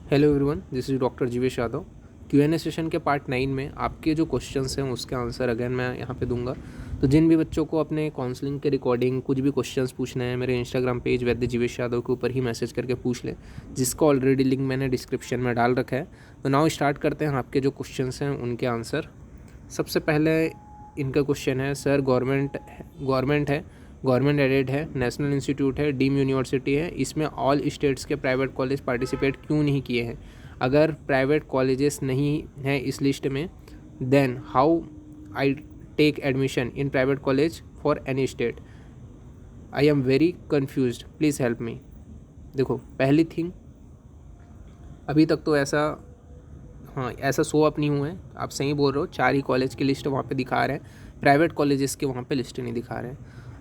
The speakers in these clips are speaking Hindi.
Hello everyone, this is doctor Jeevesh Yadav. Q&A session के पार्ट 9 में आपके जो क्वेश्चंस हैं उसके आंसर अगेन मैं यहाँ पे दूंगा। तो जिन भी बच्चों को अपने काउंसलिंग के रिकॉर्डिंग कुछ भी क्वेश्चंस पूछने हैं, मेरे इंस्टाग्राम पेज वैद्य जीवेश यादव के ऊपर ही मैसेज करके पूछ लें, जिसका ऑलरेडी लिंक मैंने डिस्क्रिप्शन में डाल रखा है। तो नाउ स्टार्ट करते हैं आपके जो क्वेश्चंस हैं उनके आंसर। सबसे पहले इनका क्वेश्चन है, सर गवर्नमेंट एडेड है, नेशनल इंस्टीट्यूट है, डीम यूनिवर्सिटी है, इसमें ऑल स्टेट्स के प्राइवेट कॉलेज पार्टिसिपेट क्यों नहीं किए हैं? अगर प्राइवेट कॉलेजेस नहीं हैं इस लिस्ट में, then how I take admission in private college for any state? I am very confused, please help me. देखो, पहली थिंग, अभी तक तो ऐसा शो अप नहीं हुआ है। आप सही बोल रहे हो, 4 ही कॉलेज की लिस्ट वहाँ पे दिखा रहे हैं, प्राइवेट कॉलेजेस के वहाँ पे लिस्ट नहीं दिखा रहे हैं।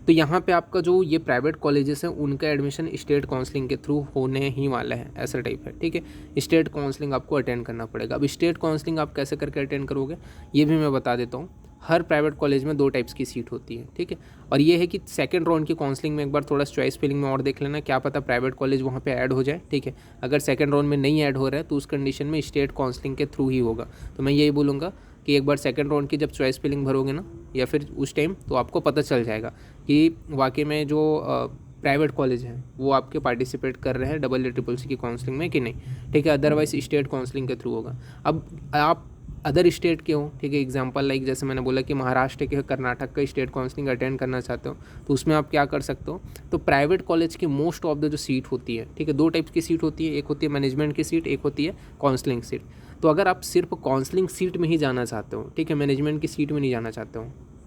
तो यहाँ पे आपका जो ये प्राइवेट कॉलेजेस हैं उनका एडमिशन स्टेट काउंसलिंग के थ्रू होने ही वाला है, ऐसा टाइप है, ठीक है। स्टेट काउंसलिंग आपको अटेंड करना पड़ेगा। अब स्टेट काउंसलिंग आप कैसे करके अटेंड करोगे ये भी मैं बता देता हूँ। हर प्राइवेट कॉलेज में 2 टाइप्स की सीट होती है, ठीक है। और ये है कि सेकंड राउंड की काउंसलिंग में एक बार थोड़ा चॉइस फिलिंग में और देख लेना, क्या पता प्राइवेट कॉलेज वहाँ पे ऐड हो जाए, ठीक है। अगर सेकंड राउंड में नहीं ऐड हो रहा है तो उस कंडीशन में स्टेट काउंसलिंग के थ्रू ही होगा। तो मैं यही बोलूँगा कि एक बार सेकंड राउंड की जब चॉइस फिलिंग भरोगे ना, या फिर उस टाइम, तो आपको पता चल जाएगा कि वाकई में जो प्राइवेट कॉलेज हैं वो आपके पार्टिसिपेट कर रहे हैं EEEC की काउंसलिंग में कि नहीं, ठीक है। अदरवाइज स्टेट काउंसलिंग के थ्रू होगा। अब आप अदर स्टेट के हो, ठीक है, एग्जांपल लाइक जैसे मैंने बोला कि महाराष्ट्र के, कर्नाटक का स्टेट काउंसलिंग अटेंड करना चाहते हो, तो उसमें आप क्या कर सकते हो, तो प्राइवेट कॉलेज की मोस्ट ऑफ द जो सीट होती है, ठीक है, 2 टाइप्स की सीट होती है, एक होती है मैनेजमेंट की सीट, एक होती है काउंसलिंग सीट। तो अगर आप सिर्फ काउंसलिंग सीट में ही जाना चाहते हो, ठीक है, मैनेजमेंट की सीट में नहीं जाना चाहते हो,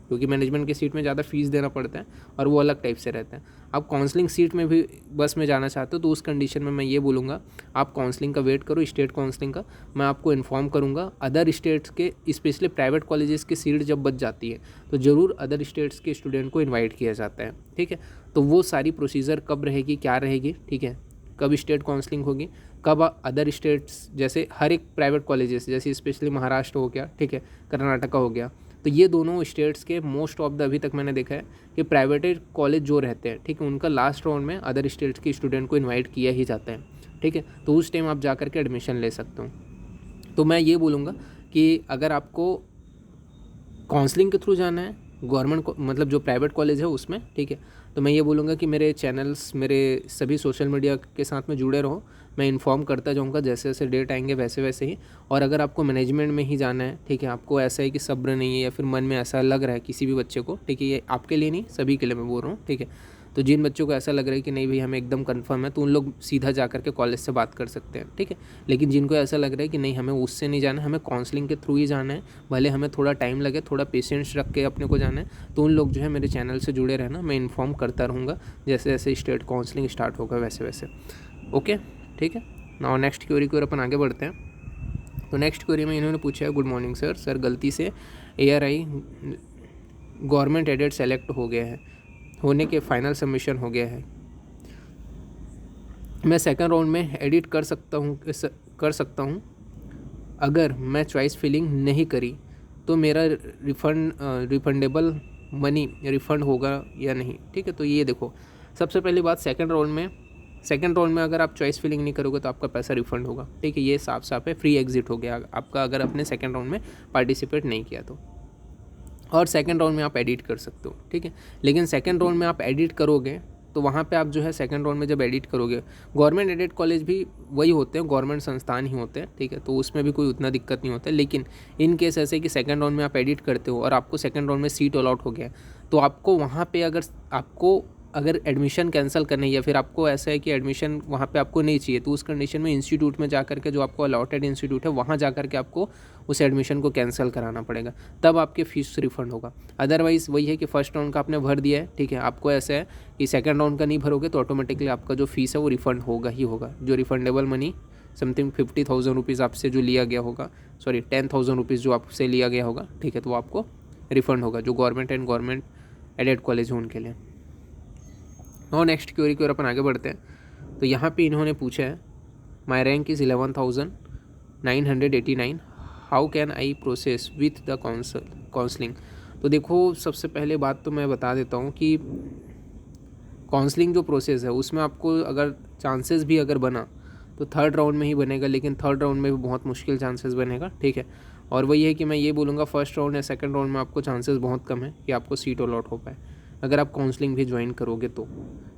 क्योंकि मैनेजमेंट की सीट में ज़्यादा फीस देना पड़ता है और वो अलग टाइप से रहता है। आप काउंसलिंग सीट में भी बस में जाना चाहते हो, तो उस कंडीशन में मैं ये बोलूँगा, आप काउंसलिंग का वेट करो, स्टेट काउंसलिंग का। मैं आपको इन्फॉर्म करूँगा अदर स्टेट्स के, स्पेशली प्राइवेट कॉलेजेस की सीट जब बच जाती है तो ज़रूर अदर स्टेट्स के स्टूडेंट को इन्वाइट किया जाता है, ठीक है। तो वो सारी प्रोसीजर कब रहेगी, क्या रहेगी, ठीक है, कब स्टेट काउंसलिंग होगी, कब अदर स्टेट्स, जैसे हर एक प्राइवेट कॉलेजेस, जैसे स्पेशली महाराष्ट्र हो गया, ठीक है, कर्नाटका हो गया, तो ये दोनों स्टेट्स के मोस्ट ऑफ द, अभी तक मैंने देखा है कि प्राइवेट कॉलेज जो रहते हैं, ठीक है, उनका लास्ट राउंड में अदर स्टेट्स के स्टूडेंट को इनवाइट किया ही जाता है, ठीक है। तो उस टाइम आप जा कर के एडमिशन ले सकते हो। तो मैं ये बोलूँगा कि अगर आपको काउंसलिंग के थ्रू जाना है, गवर्नमेंट को मतलब जो प्राइवेट कॉलेज है उसमें, ठीक है, तो मैं ये बोलूँगा कि मेरे चैनल्स, मेरे सभी सोशल मीडिया के साथ में जुड़े रहो। मैं इन्फॉर्म करता जाऊँगा जैसे जैसे डेट आएंगे वैसे वैसे ही। और अगर आपको मैनेजमेंट में ही जाना है, ठीक है, आपको ऐसा है कि सब्र नहीं है या फिर मन में ऐसा लग रहा है किसी भी बच्चे को, ठीक है, ये आपके लिए नहीं सभी के लिए मैं बोल रहा हूँ, ठीक है, तो जिन बच्चों को ऐसा लग रहा है कि नहीं भाई हमें एकदम कंफर्म है, तो उन लोग सीधा जा कर के कॉलेज से बात कर सकते हैं, ठीक है। लेकिन जिनको ऐसा लग रहा है कि नहीं हमें उससे नहीं जाना है, हमें काउंसलिंग के थ्रू ही जाना है, भले हमें थोड़ा टाइम लगे, थोड़ा पेशेंस रख के अपने को जाना है, तो उन लोग जो है मेरे चैनल से जुड़े रहना, मैं इन्फॉर्म करता रहूँगा जैसे जैसे स्टेट काउंसलिंग स्टार्ट होगा वैसे वैसे। ओके, ठीक है। नाउ नेक्स्ट क्वेरी की ओर अपन आगे बढ़ते हैं। तो नेक्स्ट क्वेरी में इन्होंने पूछा है, गुड मॉर्निंग सर गलती से ARI गवर्नमेंट एडेड सेलेक्ट हो गया है, होने के फाइनल सबमिशन हो गया है, मैं सेकंड राउंड में एडिट कर सकता हूँ। अगर मैं चॉइस फिलिंग नहीं करी तो मेरा रिफंडेबल मनी रिफ़ंड होगा या नहीं, ठीक है। तो ये देखो, सबसे पहली बात, सेकंड राउंड में अगर आप चॉइस फिलिंग नहीं करोगे तो आपका पैसा रिफ़ंड होगा, ठीक है, ये साफ साफ है, फ्री एग्जिट हो गया आपका अगर आपने सेकंड राउंड में पार्टिसिपेट नहीं किया तो। और सेकंड राउंड में आप एडिट कर सकते हो, ठीक है। लेकिन सेकंड राउंड में आप एडिट करोगे तो वहाँ पे आप जो है सेकंड राउंड में जब एडिट करोगे, गवर्नमेंट एडेड कॉलेज भी वही होते हैं, गवर्नमेंट संस्थान ही होते हैं, ठीक है, तो उसमें भी कोई उतना दिक्कत नहीं होता है। लेकिन इन केस ऐसे कि सेकंड राउंड में आप एडिट करते हो और आपको सेकंड राउंड में सीट अलॉट हो गया, तो आपको वहाँ पे अगर एडमिशन कैंसिल करना है या फिर आपको ऐसा है कि एडमिशन वहाँ पे आपको नहीं चाहिए, तो उस कंडीशन में इंस्टीट्यूट में जा करके, जो आपको अलॉटेड इंस्टीट्यूट है वहाँ जा करके आपको उस एडमिशन को कैंसिल कराना पड़ेगा, तब आपके फीस रिफंड होगा। अदरवाइज़ वही है कि फर्स्ट राउंड का आपने भर दिया है, ठीक है, आपको ऐसा है कि सेकंड राउंड का नहीं भरोगे तो ऑटोमेटिकली आपका जो फीस है वो रिफंड होगा ही होगा। जो रिफंडेबल मनी समथिंग 50,000 रुपीज़ आपसे जो लिया गया होगा, सॉरी 10,000 रुपीज़ जो आपसे लिया गया होगा, ठीक है, तो वो आपको रिफंड होगा, जो गवर्नमेंट एडेड कॉलेज हो उनके लिए। और नेक्स्ट क्वेरी की ओर अपन आगे बढ़ते हैं। तो यहाँ पे इन्होंने पूछा है, माई rank is 11,989, how can I process with the counselling. तो देखो, सबसे पहले बात तो मैं बता देता हूँ कि काउंसलिंग जो प्रोसेस है उसमें आपको अगर चांसेस भी अगर बना तो थर्ड राउंड में ही बनेगा, लेकिन थर्ड राउंड में भी बहुत मुश्किल चांसेस बनेगा, ठीक है। और वही है कि मैं ये बोलूँगा फर्स्ट राउंड या सेकंड राउंड में आपको चांसेस बहुत कम है कि आपको सीट अलॉट हो पाए अगर आप काउंसलिंग भी ज्वाइन करोगे तो।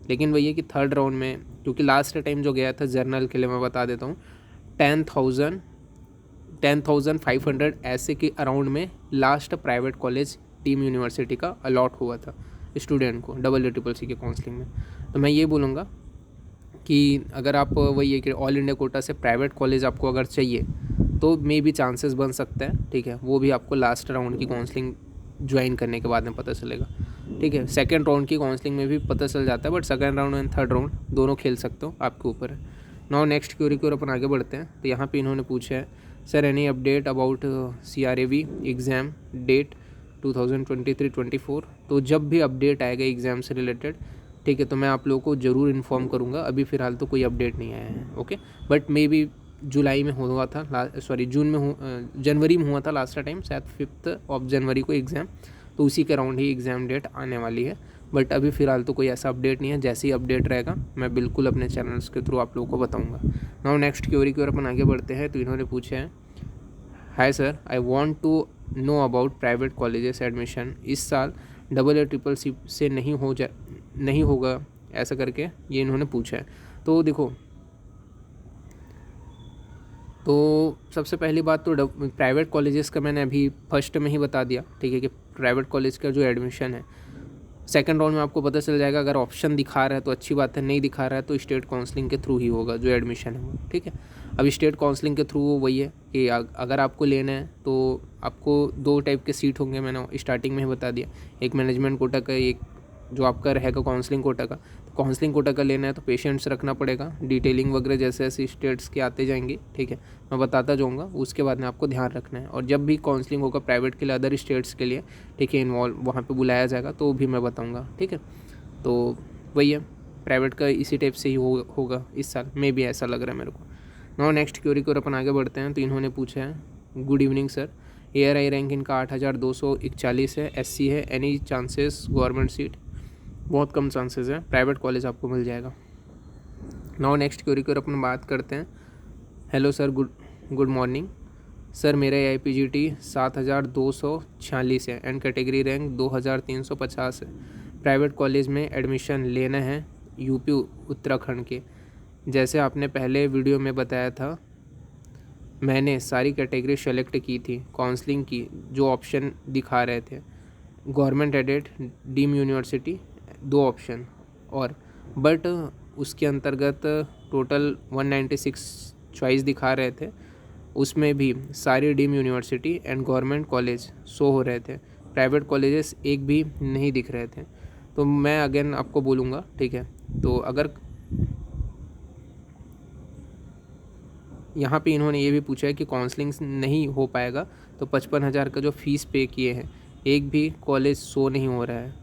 लेकिन वही है कि थर्ड राउंड में, क्योंकि लास्ट टाइम जो गया था जर्नल के लिए मैं बता देता हूँ, 10,500 ऐसे के अराउंड में last private college deemed university का अलॉट हुआ था स्टूडेंट को WCCC के काउंसलिंग में। तो मैं ये बोलूँगा कि अगर आप वही है कि ऑल इंडिया कोटा से प्राइवेट कॉलेज आपको अगर चाहिए तो मे भी चांसेस बन सकता है, ठीक है। वो भी आपको लास्ट राउंड की काउंसलिंग ज्वाइन करने के बाद में पता चलेगा, ठीक है। सेकंड राउंड की काउंसलिंग में भी पता चल जाता है, but second round and third round दोनों खेल सकते हो, आपके ऊपर है। नाउ नेक्स्ट क्वेरी की ओर अपन आगे बढ़ते हैं। तो यहाँ पे इन्होंने पूछा है, sir any update about CRAV exam date 2023-24। तो जब भी अपडेट आएगा एग्ज़ाम से रिलेटेड, ठीक है, तो मैं आप लोगों को ज़रूर इन्फॉर्म करूँगा। अभी फ़िलहाल तो कोई अपडेट नहीं आया है, ओके। बट मे बी जुलाई में हुआ था, जून में जनवरी में हुआ था लास्ट टाइम, शायद 5 जनवरी को एग्ज़ाम, तो उसी के अराउंड ही एग्ज़ाम डेट आने वाली है। बट अभी फ़िलहाल तो कोई ऐसा अपडेट नहीं है। जैसे ही अपडेट रहेगा मैं बिल्कुल अपने चैनल्स के थ्रू आप लोगों को बताऊँगा। नाउ नेक्स्ट क्वेरी की ओर अपन आगे बढ़ते हैं। तो इन्होंने पूछा है, hi sir, I want to know about private colleges admission इस साल CCC से नहीं होगा ऐसा करके ये इन्होंने पूछा है। तो देखो, तो सबसे पहली बात तो प्राइवेट कॉलेजेस का मैंने अभी फर्स्ट में ही बता दिया, ठीक है, कि प्राइवेट कॉलेज का जो एडमिशन है सेकंड राउंड में आपको पता चल जाएगा। अगर ऑप्शन दिखा रहा है तो अच्छी बात है, नहीं दिखा रहा है तो स्टेट काउंसलिंग के थ्रू ही होगा जो एडमिशन है वो, ठीक है। अब स्टेट काउंसलिंग के थ्रू वही है कि अगर आपको लेना है तो आपको 2 टाइप के सीट होंगे, मैंने स्टार्टिंग में ही बता दिया। एक मैनेजमेंट कोटा का, एक जो आपका रहेगा काउंसलिंग कोटा का। तो काउंसलिंग कोटा का लेना है तो पेशेंट्स रखना पड़ेगा, डिटेलिंग वगैरह जैसे जैसे स्टेट्स के आते जाएंगे, ठीक है, मैं बताता जाऊँगा। उसके बाद में आपको ध्यान रखना है, और जब भी काउंसलिंग होगा प्राइवेट के लिए, अदर स्टेट्स के लिए, ठीक है, इन्वॉल्व वहाँ पे बुलाया जाएगा तो भी मैं बताऊँगा, ठीक है। तो वही है, प्राइवेट का इसी टाइप से ही होगा इस साल, में भी ऐसा लग रहा है मेरे को। नाउ नेक्स्ट क्वेरी को अपन आगे बढ़ते हैं। तो इन्होंने पूछा है, good evening sir, ARI rank इनका 8,241 है, SC है, एनी चांसेस गवर्नमेंट सीट? बहुत कम चांसेस है, प्राइवेट कॉलेज आपको मिल जाएगा। नाउ नेक्स्ट क्वेरी को अपन बात करते हैं। Hello sir, good morning sir, मेरा AIPGT 7,246 है एंड कैटेगरी रैंक 2,350 है। प्राइवेट कॉलेज में एडमिशन लेना है UP उत्तराखंड के। जैसे आपने पहले वीडियो में बताया था, मैंने सारी कैटेगरी सेलेक्ट की थी, काउंसलिंग की, जो ऑप्शन दिखा रहे थे government aided, deemed university, 2 option, और बट उसके अंतर्गत टोटल 196 चॉइस दिखा रहे थे, उसमें भी सारी deemed university and government college show हो रहे थे, प्राइवेट कॉलेजेस एक भी नहीं दिख रहे थे। तो मैं अगेन आपको बोलूँगा, ठीक है, तो अगर यहाँ पे इन्होंने ये भी पूछा है कि काउंसलिंग नहीं हो पाएगा तो 55,000 का जो फ़ीस पे किए हैं एक भी कॉलेज शो नहीं हो रहा है।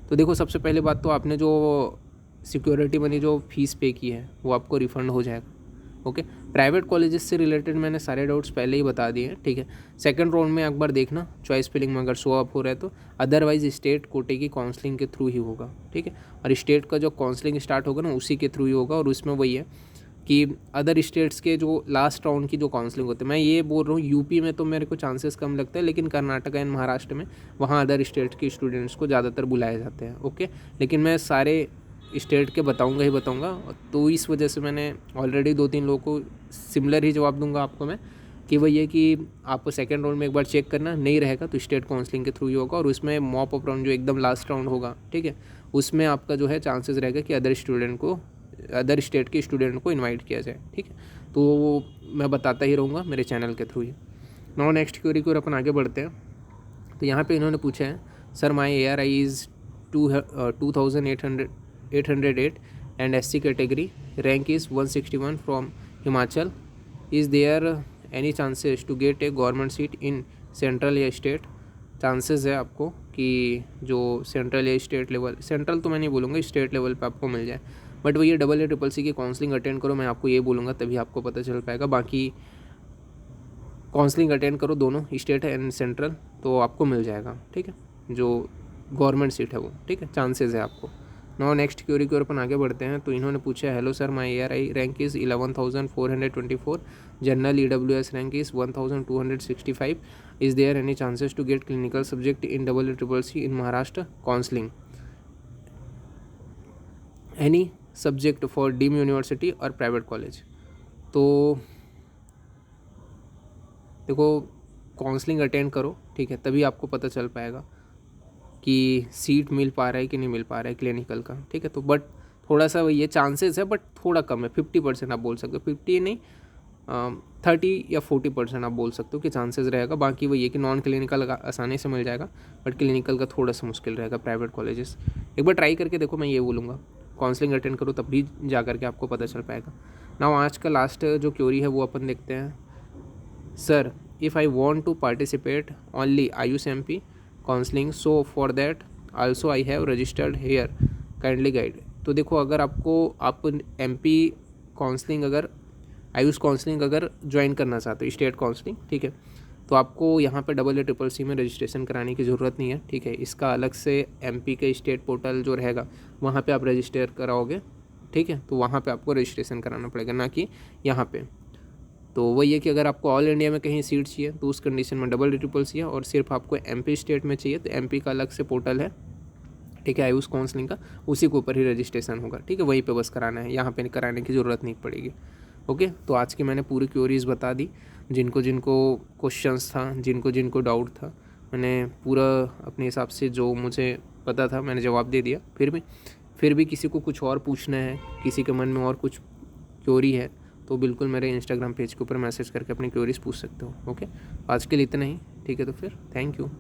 तो देखो, सबसे पहले बात तो आपने जो सिक्योरिटी मनी जो फ़ीस पे की है वो आपको रिफ़ंड हो जाएगा, ओके। प्राइवेट कॉलेजेस से रिलेटेड मैंने सारे डाउट्स पहले ही बता दिए हैं, ठीक है। सेकंड राउंड में एक बार देखना चॉइस फिलिंग में अगर शो अप हो रहा है तो, अदरवाइज स्टेट कोटे की काउंसलिंग के थ्रू ही होगा, ठीक है। और स्टेट का जो काउंसलिंग स्टार्ट होगा ना उसी के थ्रू ही होगा, और उसमें वही है कि अदर स्टेट्स के जो लास्ट राउंड की जो काउंसलिंग होती है, मैं ये बोल रहा हूँ यूपी में तो मेरे को चांसेस कम लगता है, लेकिन कर्नाटक एंड महाराष्ट्र में वहाँ अदर स्टेट के स्टूडेंट्स को ज़्यादातर बुलाए जाते हैं, ओके। लेकिन मैं सारे स्टेट के बताऊँगा ही बताऊँगा, तो इस वजह से मैंने ऑलरेडी 2-3 लोगों को सिमिलर ही जवाब दूंगा आपको मैं, कि वही है कि आपको सेकेंड राउंड में एक बार चेक करना, नहीं रहेगा तो स्टेट काउंसलिंग के थ्रू ही होगा, और उसमें मॉप अप राउंड जो एकदम लास्ट राउंड होगा, ठीक है, उसमें आपका जो है चांसेस रहेगा कि अदर स्टेट के स्टूडेंट को इनवाइट किया जाए, ठीक है। तो वो मैं बताता ही रहूँगा मेरे चैनल के थ्रू ही। नाउ नेक्स्ट क्वेरी को अपन आगे बढ़ते हैं। तो यहाँ पे इन्होंने पूछा है, sir my ARI is 2,808 and SC category rank is 161 from Himachal, is there any chances to get a government seat in central या स्टेट? चांसेस है आपको कि जो सेंट्रल या स्टेट लेवल, सेंट्रल तो मैं नहीं बोलूँगा, स्टेट लेवल पे आपको मिल जाए, बट वो ये CCC की काउंसलिंग अटेंड करो, मैं आपको ये बोलूँगा, तभी आपको पता चल पाएगा। बाकी काउंसलिंग अटेंड करो दोनों, स्टेट एंड सेंट्रल, तो आपको मिल जाएगा, ठीक है, जो गवर्नमेंट सीट है वो, ठीक है, चांसेस है आपको। नाउ नेक्स्ट क्वेरी की ओर अपन आगे बढ़ते हैं। तो इन्होंने पूछा, hello sir, my ARI rank is 11,424, general EWS rank is 1,265, is there any chances to get clinical subject in EEEC in Maharashtra counselling, any subject for deemed university और प्राइवेट कॉलेज। तो देखो, काउंसलिंग अटेंड करो, ठीक है, तभी आपको पता चल पाएगा कि सीट मिल पा रहा है कि नहीं मिल पा रहा है क्लिनिकल का, ठीक है। तो बट थोड़ा सा ये चांसेस है, बट थोड़ा कम है, 50% आप बोल सकते हो, 50 नहीं 30 या 40% आप बोल सकते हो कि चांसेस रहेगा। बाकी वही है कि नॉन क्लिनिकल आसानी से मिल जाएगा, बट क्लिनिकल का थोड़ा सा मुश्किल रहेगा प्राइवेट कॉलेजेस। एक बार ट्राई करके देखो, मैं ये बोलूँगा काउंसलिंग अटेंड करो, तब भी जा करके आपको पता चल पाएगा। नाउ आज का लास्ट जो क्वेरी है वो अपन देखते हैं। Sir, if I want to participate only Ayush MP counseling, so for that also I have registered here, kindly guide। तो देखो, अगर आपको आप MP काउंसलिंग अगर आयुष काउंसलिंग अगर ज्वाइन करना चाहते हो, स्टेट काउंसलिंग, ठीक है, तो आपको यहाँ पे EEEC में रजिस्ट्रेशन कराने की ज़रूरत नहीं है, ठीक है। इसका अलग से MP के स्टेट पोर्टल जो रहेगा वहाँ पे आप रजिस्टर कराओगे, ठीक है, तो वहाँ पे आपको रजिस्ट्रेशन कराना पड़ेगा, ना कि यहाँ पे। तो वही है कि अगर आपको ऑल इंडिया में कहीं सीट चाहिए तो उस कंडीशन में EEEC है, और सिर्फ आपको MP स्टेट में चाहिए तो MP का अलग से पोर्टल है, ठीक है, आयुष काउंसलिंग का, उसी के ऊपर ही रजिस्ट्रेशन होगा, ठीक है, वहीं पे बस कराना है, यहाँ पे कराने की ज़रूरत नहीं पड़ेगी। ओके, तो आज की मैंने पूरी क्वेरीज बता दी, जिनको जिनको क्वेश्चंस था, जिनको जिनको डाउट था, मैंने पूरा अपने हिसाब से जो मुझे पता था मैंने जवाब दे दिया। फिर भी किसी को कुछ और पूछना है, किसी के मन में और कुछ क्वेरी है, तो बिल्कुल मेरे इंस्टाग्राम पेज के ऊपर मैसेज करके अपनी क्वेरीज पूछ सकते हो। ओके, आज के लिए इतना ही, ठीक है, तो फिर थैंक यू।